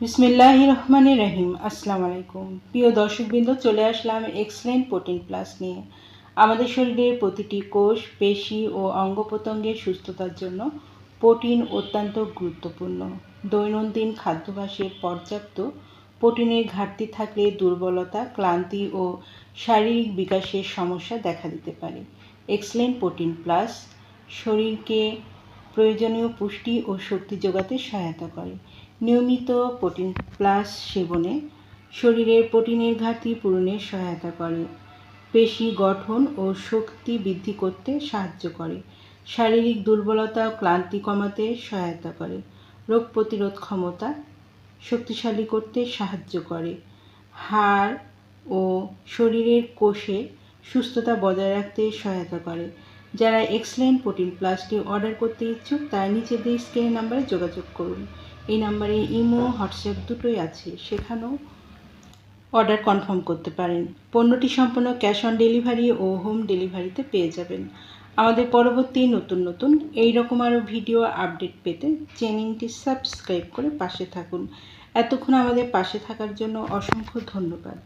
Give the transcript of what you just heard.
বিসমিল্লাহির রহমানির রহিম। আসসালামু আলাইকুম প্রিয় দর্শকবৃন্দ, চলে আসলাম এক্সেলেন্ট প্রোটিন প্লাস নিয়ে। আমাদের শরীরের প্রতিটি কোষ, পেশি ও অঙ্গ প্রত্যঙ্গের সুস্থতার জন্য প্রোটিন অত্যন্ত গুরুত্বপূর্ণ। দৈনন্দিন খাদ্যাভ্যাসে পর্যাপ্ত প্রোটিনের ঘাটতি থাকলে দুর্বলতা, ক্লান্তি ও শারীরিক বিকাশের সমস্যা দেখা দিতে পারে। এক্সেলেন্ট প্রোটিন প্লাস শরীরকে প্রয়োজনীয় পুষ্টি ও শক্তি যোগাতে সহায়তা করে। নিয়মিত প্রোটিন প্লাস সেবনে শরীরের প্রোটিনের ঘাটতি পূরণে সহায়তা করে, পেশি গঠন ও শক্তি বৃদ্ধি করতে সাহায্য করে, শারীরিক দুর্বলতা ও ক্লান্তি কমাতে সহায়তা করে, রোগ প্রতিরোধ ক্ষমতা শক্তিশালী করতে সাহায্য করে, হাড় ও শরীরের কোষে সুস্থতা বজায় রাখতে সহায়তা করে। যারা এক্সেলেন্ট প্রোটিন প্লাসটি অর্ডার করতে ইচ্ছুক তারা নিচে দিয়ে স্ক্রিনের নাম্বারে যোগাযোগ করুন। এই নাম্বারে ইমো, হোয়াটসঅ্যাপ দুটোই আছে, সেখানেও অর্ডার কনফার্ম করতে পারেন। পণ্যটি সম্পূর্ণ ক্যাশ অন ডেলিভারি ও হোম ডেলিভারিতে পেয়ে যাবেন। আমাদের পরবর্তী নতুন এই রকম আরও ভিডিও আপডেট পেতে চ্যানেলটি সাবস্ক্রাইব করে পাশে থাকুন। এতক্ষণ আমাদের পাশে থাকার জন্য অসংখ্য ধন্যবাদ।